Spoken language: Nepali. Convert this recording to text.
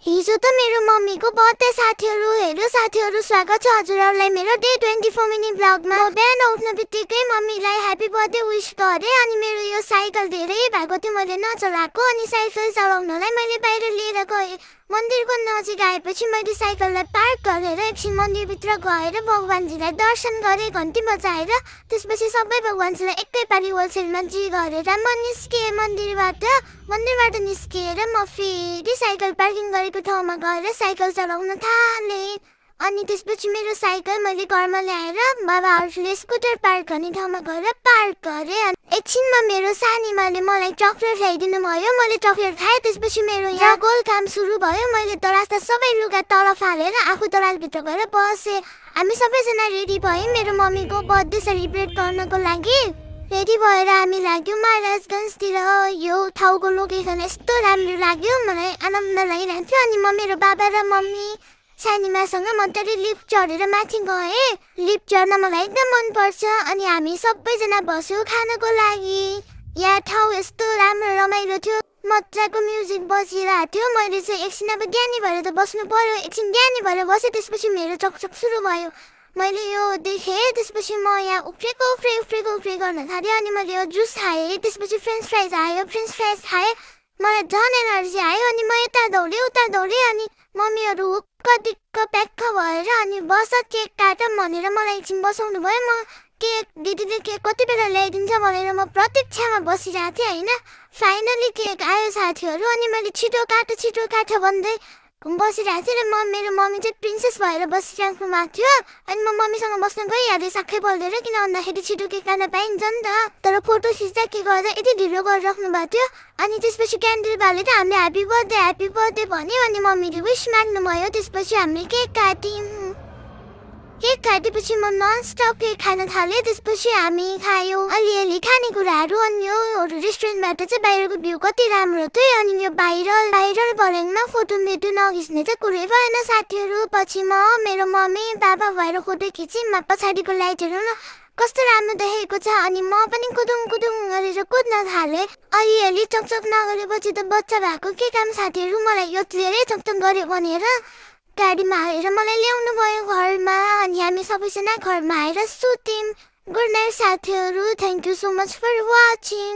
हिजो त मेरो मम्मीको बर्थडे साथीहरू स्वागत छ हजुरहरूलाई मेरो डे 24 मिनी ब्लगमा। म बिहान उठ्न बित्तिकै मम्मीलाई ह्यापी बर्थडे विश गरे अनि मेरो यो साइकल धेरै भएको थियो मैले नचलाएको अनि साइकल चलाउनलाई मैले बाहिर लिएर गए। मन्दिरको नजिक आएपछि मैले साइकललाई पार्क गरेर एकछिन मन्दिरभित्र गएर भगवानजीलाई दर्शन गरे घन्टी बजाएर त्यसपछि सबै भगवानजीलाई एकैपारी होलसेलमा जी गरेर म निस्किएँ मन्दिरबाट निस्किएर म फेरि साइकल पार्किङ गरेको ठाउँमा गएर साइकल चलाउन थालेँ। अनि त्यसपछि मेरो साइकल मैले घरमा ल्याएर बाबाहरूले स्कुटर पार्क गर्ने ठाउँमा गएर पार्क गरेँ। एकछिनमा मेरो सानीमाले मलाई चक्लेट ल्याइदिनु भयो मैले चक्लेट खाएँ। त्यसपछि मेरो यहाँ गोल काम सुरु भयो। मैले दराजमा सबै लुगा तल फालेर आफू दराजभित्र गएर बसेँ। हामी सबैजना रेडी भयौँ मेरो मम्मीको बर्थडे सेलिब्रेट गर्नको लागि। रेडी भएर हामी लाग्यौँ महाराजगञ्जतिर। यो ठाउँको लोकेसन यस्तो राम्रो लाग्यो मलाई आनन्द लागिरहेको थियो। अनि म मेरो बाबा र मम्मी सानीमासँग मजाले लिफ्ट चढेर माथि गएँ। लिफ्ट चढ्न मलाई एकदम मनपर्छ। अनि हामी सबैजना बस्यौँ खानको लागि। यहाँ ठाउँ यस्तो राम्रो रमाइलो थियो मजाको म्युजिक बजिरहेको थियो। मैले चाहिँ एकछिन अब ज्ञानी भएर त बस्नु पर्यो। एकछिन ज्ञानी भएर बसेँ त्यसपछि मेरो चकचक सुरु भयो। मैले यो देखेँ त्यसपछि म यहाँ उफ्रेको गर्न थालेँ। अनि मैले यो जुस खाएँ त्यसपछि फ्रेन्च फ्राइज आयो फ्रेन्च फ्राइज खाएँ मलाई झन् एनर्जी आयो। अनि म यता दौडेँ अनि मम्मीहरू हुक्क दिक्क प्याक्क भएर अनि बस केक काट भनेर मलाई एकछिन बसाउनु भयो। म केक दिदीले केक कति बेला ल्याइदिन्छ भनेर म प्रतीक्षामा बसिरहेको थिएँ होइन। फाइनली केक आयो साथीहरू। अनि मैले छिटो काट भन्दै बसिरहेको थिएँ र मेरो मम्मी चाहिँ प्रिन्सेस भएर बसिराख्नु भएको थियो। अनि म मम्मीसँग बस्न गइहालेँ साक्कै बोल्दै किन भन्दाखेरि छिटो केक खान पाइन्छ नि त। तर फोटो खिच्दा के गर्दा यति ढिलो गरिराख्नु भएको थियो। अनि त्यसपछि क्यान्डल बालेर हामीले ह्यापी बर्थडे भन्यो। अनि मम्मीले विश माग्नुभयो। त्यसपछि हामीले केक काटेपछि म ननस्टप केक खान थालेँ। त्यसपछि हामी खायौँ अलिअलि खानेकुराहरू। अनि यो रेस्टुरेन्टबाट चाहिँ बाहिरको भ्यू कति राम्रो थियो। अनि यो बाहिर भर्याङमा फोटो नखिच्ने चाहिँ कुरै भएन साथीहरू। पछि म मेरो मम्मी बाबा भएर फोटो खिचेँ। पछाडिको लाइटहरू न कस्तो राम्रो देखेको छ। अनि म पनि कुदुङ गरेर कुद्न थालेँ। अलिअलि चकचक नगरेपछि त बच्चा भएको के काम साथीहरू। मलाई यो धेरै चकचक गर्यो भनेर गाडीमा हालेर मलाई ल्याउनु भयो घरमा। अनि हामी सबैजना घरमा आएर सुत्यौँ। गुड नाइट साथीहरू। Thank you so much for watching.